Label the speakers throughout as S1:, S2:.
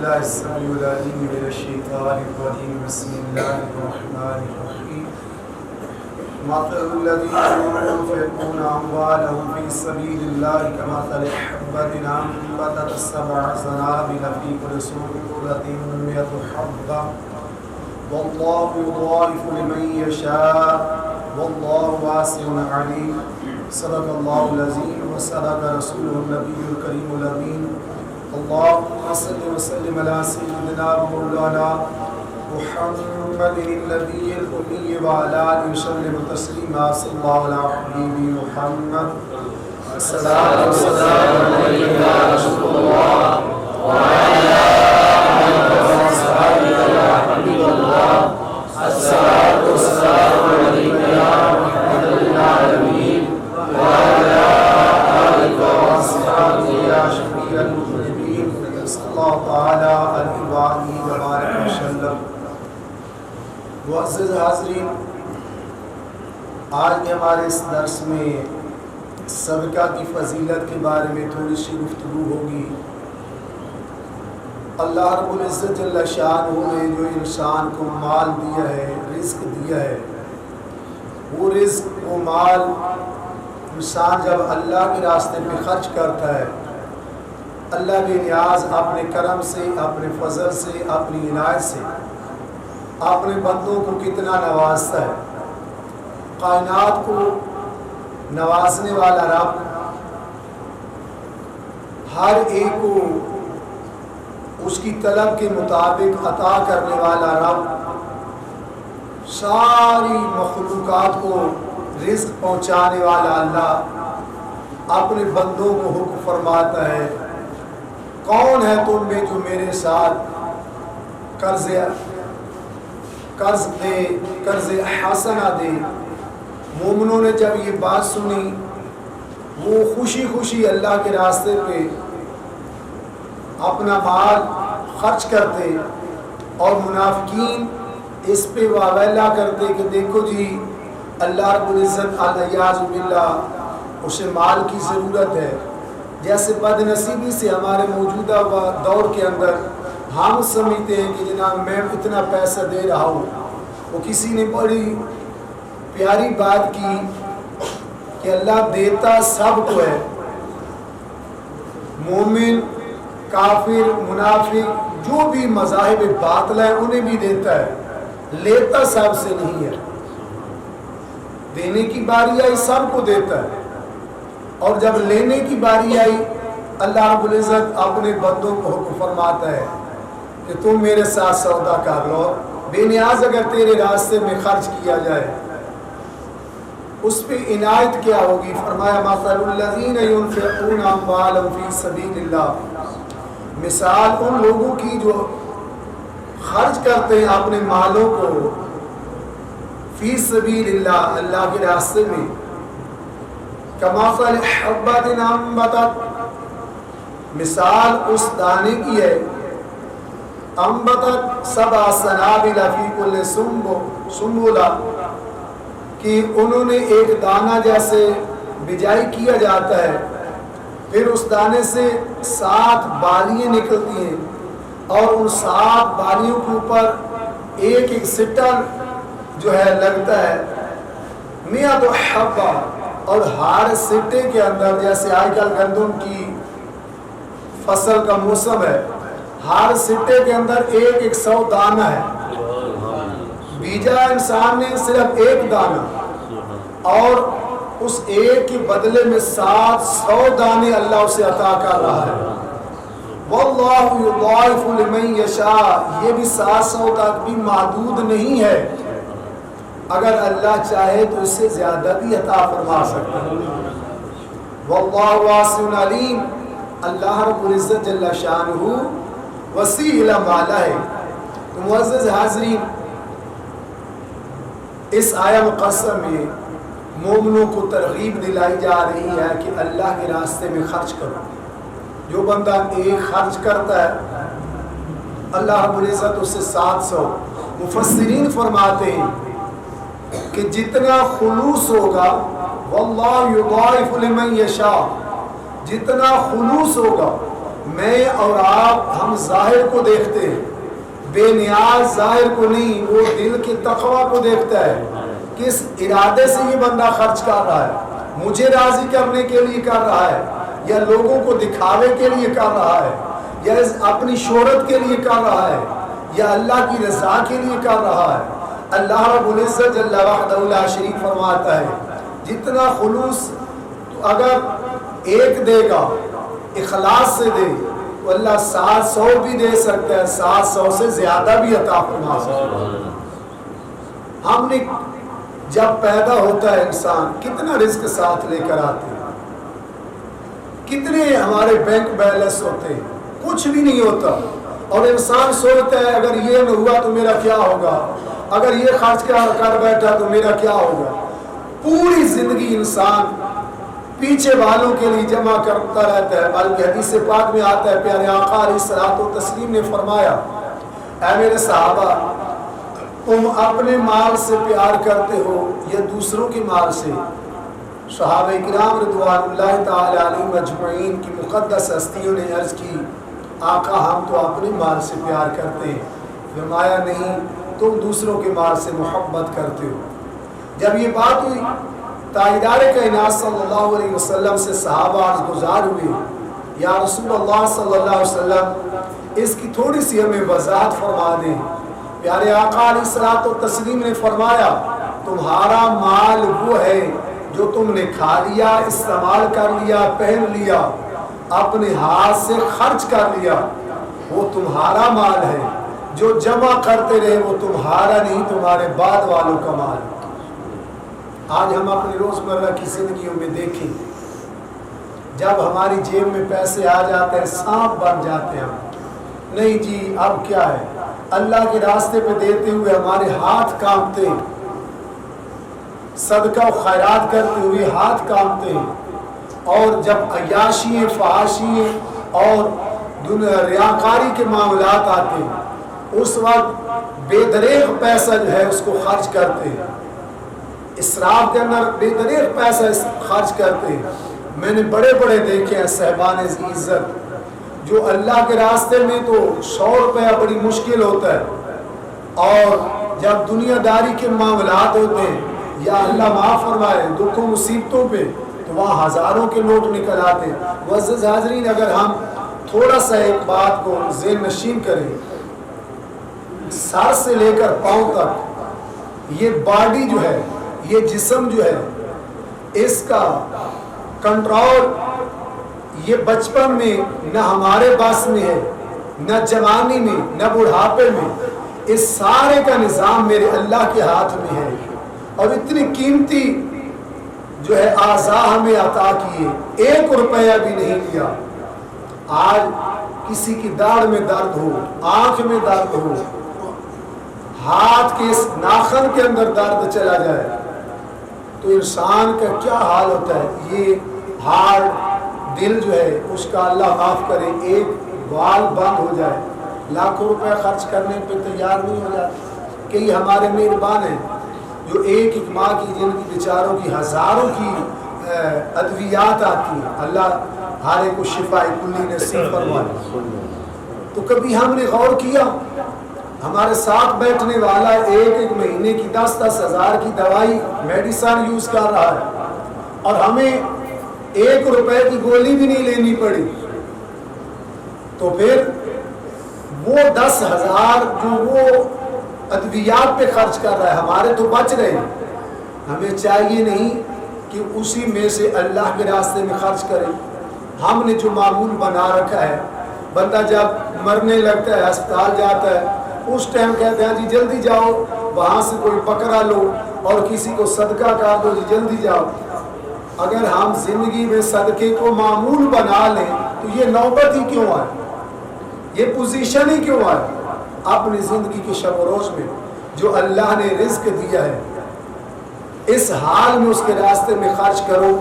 S1: بالله السميع العليم من الشيطان الرجيم بسم الله الرحمن الرحيم مثل الذين ينفقون أموالهم في سبيل الله كمثل حبة أنبتت 7 سنابل في كل سنبلة 100 حبة والله يضاعف لمن يشاء والله واسع عليم صدق الله العظيم وصدق رسوله النبي الكريم الأمين اللهم صل وسلم على سيدنا مولانا محمد النبي الأمي وعلى آله وسلم تسليما صلى الله على حبيبي محمد الصلاة والسلام عليك يا رسول الله وعلى آلك وأصحابك يا حبيب الله الصلاة والسلام عليك يا رحمة للعالمين وعلى آلك وأصحابك يا شفيع المذنبين صلى الله تعالى عليه وآله وبارك وسلم. معزز حاضرین، آج کے ہمارے اس درس میں صدقہ کی فضیلت کے بارے میں تھوڑی سی گفتگو ہوگی. اللہ رب العزت جل شانہ نے جو انسان کو مال دیا ہے، رزق دیا ہے، وہ رزق وہ مال انسان جب اللہ کے راستے میں خرچ کرتا ہے، اللہ بے نیاز اپنے کرم سے، اپنے فضل سے، اپنی عنایت سے اپنے بندوں کو کتنا نوازتا ہے. کائنات کو نوازنے والا رب، ہر ایک کو اس کی طلب کے مطابق عطا کرنے والا رب، ساری مخلوقات کو رزق پہنچانے والا اللہ اپنے بندوں کو حکم فرماتا ہے، کون ہے تم میں جو میرے ساتھ قرض حسنہ دے. مومنوں نے جب یہ بات سنی وہ خوشی خوشی اللہ کے راستے پہ اپنا مال خرچ کرتے، اور منافقین اس پہ واویلا کرتے کہ دیکھو جی اللہ رب العزت الیاذ باللہ اسے مال کی ضرورت ہے. جیسے بد نصیبی سے ہمارے موجودہ دور کے اندر ہم سمجھتے ہیں کہ جناب میں اتنا پیسہ دے رہا ہوں. وہ کسی نے بڑی پیاری بات کی کہ اللہ دیتا سب کو ہے، مومن، کافر، منافق، جو بھی مذاہب باطل ہیں انہیں بھی دیتا ہے، لیتا سب سے نہیں ہے. دینے کی باری آئی سب کو دیتا ہے، اور جب لینے کی باری آئی اللہ رب العزت اپنے بندوں کو حکم فرماتا ہے کہ تم میرے ساتھ سودا کر لو. بے نیاز اگر تیرے راستے میں خرچ کیا جائے اس پہ عنایت کیا ہوگی. فرمایا مثل الذین ينفقون اموالهم فی سبیل اللہ، مثال ان لوگوں کی جو خرچ کرتے ہیں اپنے مالوں کو فی سبیل اللہ، اللہ کے راستے میں، کمثل حبۃ انبتت، مثال اس دانے کی ہے، انبتت 7 سنابل فی کل سنبلہ، کہ انہوں نے ایک دانہ جیسے بجائی کیا جاتا ہے، پھر اس دانے سے 7 بالیاں نکلتی ہیں، اور ان 7 بالیوں کے اوپر ایک ایک سٹر جو ہے لگتا ہے، 100 حبہ، اور ہر سٹے کے اندر، جیسے آج کل گندم کی فصل کا موسم ہے، ہر سٹے کے اندر ایک 100 دانہ ہے. بیجا انسان نے صرف ایک دانہ، اور اس ایک کے بدلے میں 700 دانے اللہ اسے عطا کر رہا ہے. واللہ یضاعف لمن یشاء، یہ بھی 700 تک بھی محدود نہیں ہے، اگر اللہ چاہے تو اس سے زیادہ بھی عطا فرما سکتا ہے. واللہ واسع علیم، اللہ رب العزت جل شانہ وسیع علم والا ہے. تو معزز حاضرین، اس آیہ مقدسہ میں مومنوں کو ترغیب دلائی جا رہی ہے کہ اللہ کے راستے میں خرچ کرو. جو بندہ ایک خرچ کرتا ہے اللہ رب العزت اس سے 700. مفسرین فرماتے ہیں کہ جتنا خلوص ہوگا، واللہ یضاعف لمن یشاء، جتنا خلوص ہوگا میں اور آپ ہم ظاہر کو دیکھتے ہیں، بے نیاز ظاہر کو نہیں، وہ دل کے تقوی کو دیکھتا ہے، کس ارادے سے یہ بندہ خرچ کر رہا ہے، مجھے راضی کرنے کے لیے کر رہا ہے یا لوگوں کو دکھاوے کے لیے کر رہا ہے یا اپنی شہرت کے لیے کر رہا ہے یا اللہ کی رضا کے لیے کر رہا ہے۔ اللہ رب العزت جل وحدہ لا شریک فرماتا ہے جتنا خلوص تو اگر ایک دے گا اخلاص سے دے تو اللہ 700 بھی دے سکتا ہے، 700 سے زیادہ بھی عطا فرما سکتا ہے۔ ہم نے جب پیدا ہوتا ہے انسان کتنا رزق ساتھ لے کر آتے ہیں، کتنے ہمارے بینک بیلنس ہوتے ہیں، کچھ بھی نہیں ہوتا، اور انسان سوچتا ہے اگر یہ نہ ہوا تو میرا کیا ہوگا، اگر یہ خرچ کر بیٹھا تو میرا کیا ہوگا۔ پوری زندگی انسان پیچھے والوں کے لیے جمع کرتا رہتا ہے، بلکہ حدیث پاک میں آتا ہے پیارے آقا علیہ الصلوۃ والتسلیم نے فرمایا اے میرے صحابہ تم اپنے مال سے پیار کرتے ہو یا دوسروں کے مال سے؟ صحابہ کرام رضوان اللہ تعالی علیہم مجمعین کی مقدس ہستیوں نے عرض کی آقا ہم تو اپنے مال سے پیار کرتے ہیں۔ فرمایا نہیں، تم دوسروں کے مال سے محبت کرتے ہو۔ جب یہ بات ہوئی تاجدار کائنات صلی اللہ علیہ وسلم سے صحابہ عرض گزار ہوئے یا رسول اللہ صلی اللہ علیہ وسلم اس کی تھوڑی سی ہمیں وضاحت فرما دیں۔ پیارے آقا علیہ الصلوۃ والتسلیم نے فرمایا تمہارا مال وہ ہے جو تم نے کھا لیا، استعمال کر لیا، پہن لیا، اپنے ہاتھ سے خرچ کر لیا، وہ تمہارا مال ہے۔ جو جمع کرتے رہے وہ تمہارا نہیں، تمہارے بعد والوں کا مال۔ آج ہم اپنی روزمرہ کی زندگیوں میں دیکھیں، جب ہماری جیب میں پیسے آ جاتے ہیں سانپ بن جاتے ہیں، نہیں جی اب کیا ہے، اللہ کے راستے پہ دیتے ہوئے ہمارے ہاتھ کانپتے ہیں، صدقہ و خیرات کرتے ہوئے ہاتھ کانپتے ہیں، اور جب عیاشی فحاشی اور ریاکاری کے معاملات آتے ہیں اس وقت بے دریغ پیسہ جو ہے اس کو خرچ کرتے ہیں، اسراف کے اندر بے دریغ پیسہ خرچ کرتے ہیں۔ میں نے بڑے بڑے دیکھے ہیں صاحبان عزت جو اللہ کے راستے میں تو 100 روپیہ بڑی مشکل ہوتا ہے، اور جب دنیا داری کے معاملات ہوتے ہیں یا اللہ معاف فرمائے دکھوں مصیبتوں پہ تو وہاں ہزاروں کے نوٹ نکل آتے ہیں۔ معزز حاضرین، اگر ہم تھوڑا سا ایک بات کو ذہن نشین کریں، سر سے لے کر پاؤں تک یہ باڈی جو ہے، یہ جسم جو ہے، اس کا کنٹرول یہ بچپن میں نہ ہمارے بس میں ہے، نہ جوانی میں، نہ بڑھاپے میں، اس سارے کا نظام میرے اللہ کے ہاتھ میں ہے۔ اور اتنی قیمتی جو ہے اعضاء ہمیں عطا کیے، 1 روپیہ بھی نہیں لیا۔ آج کسی کی داڑھ میں درد ہو، آنکھ میں درد ہو، ہاتھ کے اس ناخن کے اندر درد چلا جائے تو انسان کا کیا حال ہوتا ہے۔ یہ ہارٹ دل جو ہے اس کا اللہ معاف کرے ایک وال بند ہو جائے، لاکھوں روپے خرچ کرنے پہ تیار نہیں ہو جاتے۔ کہ یہ ہمارے مہربان ہیں جو ایک ایک ماں کی جن کی بیچاروں کی ہزاروں کی ادویات آتی ہیں، اللہ ہر ایک کو شفا کلی نصیب فرمائے۔ تو کبھی ہم نے غور کیا ہمارے ساتھ بیٹھنے والا ایک مہینے کی 10-10 ہزار کی دوائی میڈیسن یوز کر رہا ہے اور ہمیں 1 روپے کی گولی بھی نہیں لینی پڑی، تو پھر وہ 10,000 جو وہ ادویات پہ خرچ کر رہا ہے ہمارے تو بچ رہے ہیں۔ ہمیں چاہیے نہیں کہ اسی میں سے اللہ کے راستے میں خرچ کریں۔ ہم نے جو معمول بنا رکھا ہے، بندہ جب مرنے لگتا ہے ہسپتال جاتا ہے اس ٹائم کہتے ہیں جی جلدی جاؤ وہاں سے کوئی پکڑا لو اور کسی کو صدقہ کر دو جی جلدی جاؤ۔ اگر ہم زندگی میں صدقے کو معمول بنا لیں تو یہ نوبت ہی کیوں آئے، یہ پوزیشن ہی کیوں آئے؟ اپنی زندگی کے شب و روز میں جو اللہ نے رزق دیا ہے اس حال میں اس کے راستے میں خرچ کرو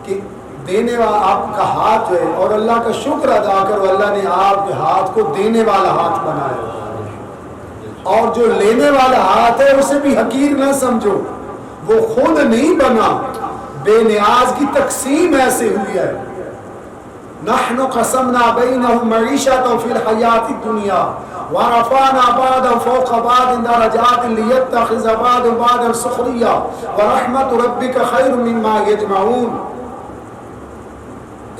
S1: کہ دینے والا آپ کا ہاتھ جو ہے، اور اللہ کا شکر ادا کرو اللہ نے آپ کے ہاتھ کو دینے والا ہاتھ بنایا، اور جو لینے والا ہاتھ ہے اسے بھی حقیر نہ سمجھو، وہ خود نہیں بنا، بے نیاز کی تقسیم ایسے ہوئی ہے۔ نحن قسمنا بینہم معیشتہم فی الحیات الدنیا ورفعنا بعضهم فوق بعض درجات لیتخذ بعضهم بعضا سخریا ورحمت ربک خیر مما یجمعون۔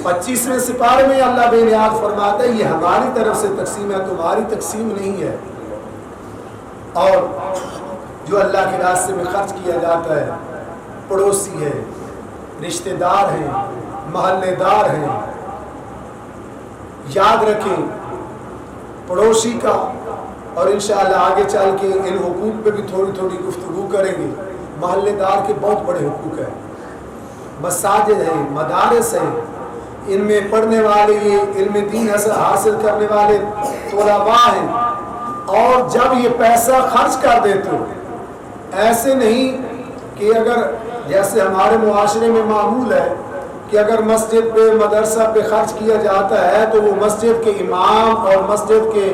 S1: 25ویں سپارے میں اللہ بے نیاز فرماتا ہے یہ ہماری طرف سے تقسیم ہے، تمہاری تقسیم نہیں ہے۔ اور جو اللہ کے راستے میں خرچ کیا جاتا ہے، پڑوسی ہے، رشتہ دار ہیں، محلے دار ہیں، یاد رکھیں پڑوسی کا، اور انشاءاللہ آگے چل کے ان حقوق پہ بھی تھوڑی تھوڑی گفتگو کریں گے۔ محلے دار کے بہت بڑے حقوق ہیں، مساجد ہیں، مدارس ہیں، ان میں پڑھنے والے، علم دین حاصل کرنے والے طلباء ہیں، اور جب یہ پیسہ خرچ کر دیتے ہو، ایسے نہیں کہ اگر جیسے ہمارے معاشرے میں معمول ہے کہ اگر مسجد پہ مدرسہ پہ خرچ کیا جاتا ہے تو وہ مسجد کے امام اور مسجد کے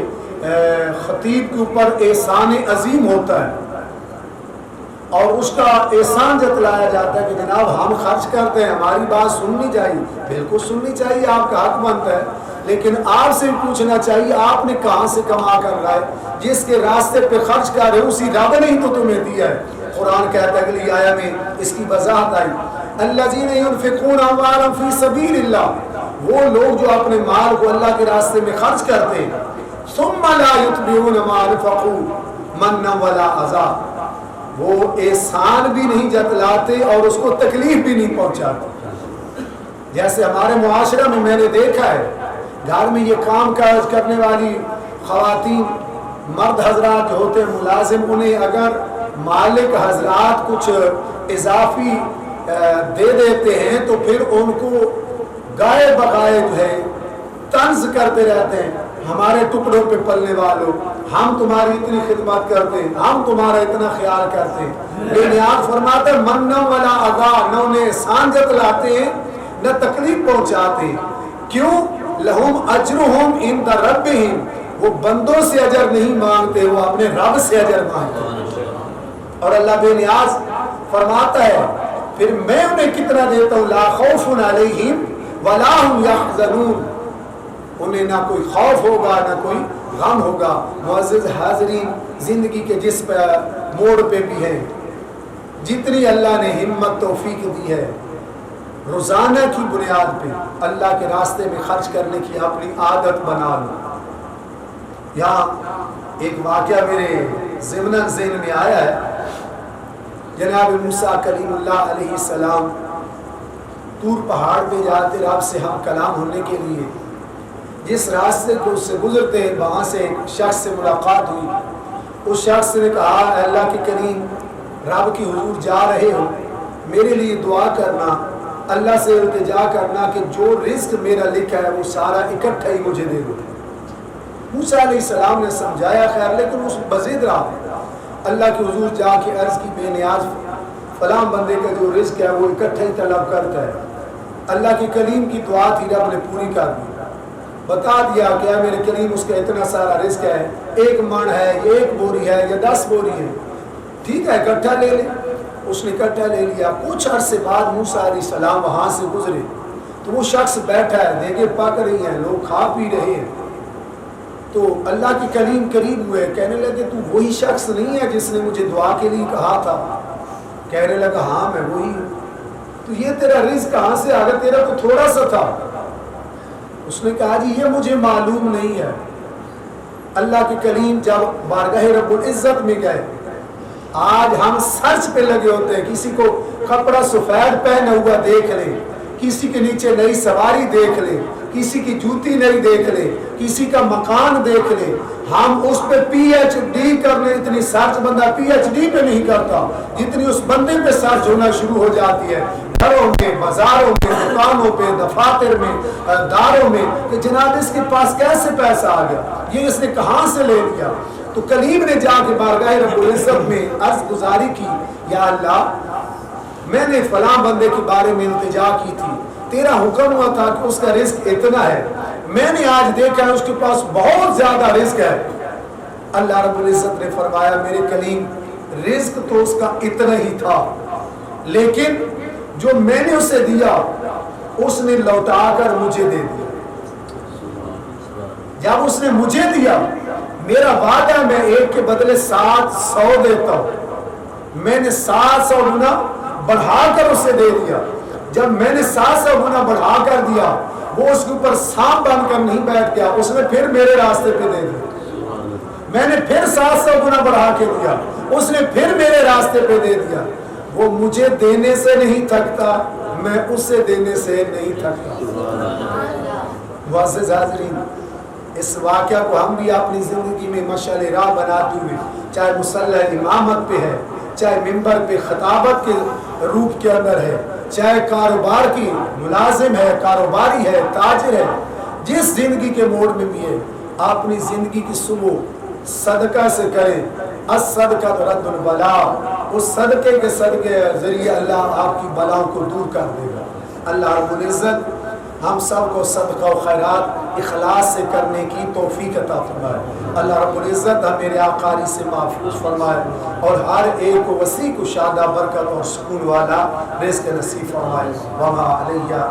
S1: خطیب کے اوپر احسان عظیم ہوتا ہے، اور اس کا احسان جتلایا جاتا ہے کہ جناب ہم خرچ کرتے ہیں، ہماری بات سننی چاہیے۔ بالکل سننی چاہیے، آپ کا حق بنتا ہے، لیکن آپ سے پوچھنا چاہیے آپ نے کہاں سے کما کر رہا ہے؟ جس کے راستے پہ خرچ کر رہے اسی رب نے ہی تو تمہیں دیا ہے۔ قرآن کہتا ہے اگلی آیہ میں اس کی وضاحت آئی، الذین ینفقون اموالهم فی سبیل اللہ، وہ لوگ جو اپنے مال کو اللہ کے راستے میں خرچ کرتے ہیں، ثم لا یتبعون ما انفقوا منا ولا اذى، وہ احسان بھی نہیں جتلاتے اور اس کو تکلیف بھی نہیں پہنچاتے۔ جیسے ہمارے معاشرہ میں نے دیکھا ہے، گھر میں یہ کام کاج کرنے والی خواتین، مرد حضرات جو ہوتے ہیں ملازم، انہیں اگر مالک حضرات کچھ اضافی دے دیتے ہیں تو پھر ان کو گائے بغائے جو ہے طنز کرتے رہتے ہیں، ہمارے ٹکڑوں پہ پلنے والوں، ہم تمہاری اتنی خدمت کرتے ہیں، ہم تمہارا اتنا خیال کرتے ہیں۔ بے نیاز فرماتے ہیں منّا ولا اذا، نہ انہیں احسان جتلاتے ہیں نہ تکلیف پہنچاتے ہیں۔ کیوں؟ لہم اجرہم عند ربہم، وہ بندوں سے اجر نہیں مانگتے، وہ اپنے رب سے اجر مانگتے ہیں۔ اور اللہ بے نیاز فرماتا ہے پھر میں انہیں کتنا دیتا ہوں، لا خوف علیہم ولا هم یحزنون، انہیں نہ کوئی خوف ہوگا نہ کوئی غم ہوگا۔ معزز حاضرین، زندگی کے جس موڑ پہ بھی ہے، جتنی اللہ نے ہمت توفیق دی ہے، روزانہ کی بنیاد پہ اللہ کے راستے میں خرچ کرنے کی اپنی عادت بنا لو۔ یہاں ایک واقعہ میرے ضمن ذہن میں آیا ہے، جناب موسیٰ کلیم اللہ علیہ السلام طور پہاڑ پہ جاتے رب سے ہم کلام ہونے کے لیے، جس راستے کو اس سے گزرتے ہیں وہاں سے ایک شخص سے ملاقات ہوئی۔ اس شخص نے کہا اے اللہ کے کریم، رب کی حضور جا رہے ہو، میرے لیے دعا کرنا، اللہ سے التجا کرنا کہ جو رزق میرا لکھا ہے وہ سارا اکٹھا ہی مجھے دے دو۔ موسیٰ علیہ السلام نے سمجھایا خیر، لیکن اس بضد رہا۔ اللہ کی حضور جا کے عرض کی بے نیاز فلاں بندے کا جو رزق ہے وہ اکٹھا ہی طلب کرتا ہے۔ اللہ کی کلیم کی دعا تھی، رب نے پوری کر دی، بتا دیا کہ اے میرے کریم اس کا اتنا سارا رزق ہے، 1 من ہے، 1 بوری ہے یا 10 بوری ہے، ٹھیک ہے اکٹھا لے لے۔ اس نے اکٹھا لے لیا۔ کچھ عرصے بعد موسیٰ علیہ السلام وہاں سے گزرے تو وہ شخص بیٹھا ہے، دیگیں پک رہی ہیں، لوگ کھا پی رہے ہیں، تو اللہ کی کلیم قریب ہوئے، کہنے لگے تو وہی شخص نہیں ہے جس نے مجھے دعا کے لیے کہا تھا؟ کہنے لگا ہاں میں وہی ہوں۔ تو یہ تیرا رزق کہاں سے آ گیا؟ تیرا تو تھوڑا سا تھا۔ اس نے کہا جی یہ مجھے معلوم نہیں ہے۔ اللہ کی کلیم جب بارگاہ رب العزت میں گئے، آج ہم سرچ پہ لگے ہوتے ہیں، کسی کو کپڑا سفید پہنا ہوا دیکھ لیں، کسی کے نیچے نئی سواری دیکھ لیں، کسی کی جوتی نہیں دیکھ لیں، کسی کا مکان دیکھ لیں، ہم اس پہ پی ایچ ڈی کر لیں۔ اتنی سرچ بندہ پی ایچ ڈی پہ نہیں کرتا جتنی اس بندے پہ سرچ ہونا شروع ہو جاتی ہے، گھروں میں، بازاروں میں، دکانوں پہ، دفاتر میں، داروں میں، کہ جناب اس کے پاس کیسے پیسہ آ گیا، یہ اس نے کہاں سے لے لیا۔ تو کلیم نے جا کے بارگاہ رب العزت میں عرض گزاری کی، یا اللہ میں نے فلاں بندے کے بارے میں التجا کی تھی، تیرا حکم ہوا تھا کہ اس کا رزق اتنا ہے، میں نے آج دیکھا ہے اس کے پاس بہت زیادہ رزق ہے۔ اللہ رب العزت نے فرمایا میرے کلیم رزق تو اس کا اتنا ہی تھا، لیکن جو میں نے اسے دیا اس نے لوٹا کر مجھے دے دیا۔ جب اس نے مجھے دیا، میرا وعدہ میں ایک کے بدلے 700 دیتا ہوں، میں نے 700 گنا بڑھا کر اسے دے دیا۔ جب میں نے 700 گنا بڑھا کر دیا، وہ اس کے اوپر سانپ بن کر نہیں بیٹھ گیا، اس نے پھر میرے راستے پہ دے دیا۔ میں نے پھر 700 گنا بڑھا کے دیا، اس نے پھر میرے راستے پہ دے دیا۔ وہ مجھے دینے سے نہیں تھکتا، میں اسے دینے سے نہیں تھکتا۔ معزز حاضرین، اس واقعہ کو ہم بھی اپنی زندگی میں مشعل راہ بناتے ہوئے، چاہے مصلی امامت پہ ہے، چاہے منبر پہ خطابت کے روپ کے اندر ہے، چاہے کاروبار کی ملازم ہے، کاروباری ہے، تاجر ہے، جس زندگی کے موڑ میں بھی ہے، اپنی زندگی کی صبح صدقہ سے کریں۔ الصدقہ رد البلا، اس صدقے کے صدقے ذریعے اللہ آپ کی بلاؤں کو دور کر دے گا۔ اللہ رب العزت ہم سب کو صدقہ و خیرات اخلاص سے کرنے کی توفیق عطا فرمائے۔ اللہ رب العزت میرے آقاری سے محفوظ فرمائے اور ہر ایک کو وسیع کشادہ برکت اور سکون والا رزق نصیب فرمائے۔ وما علیہ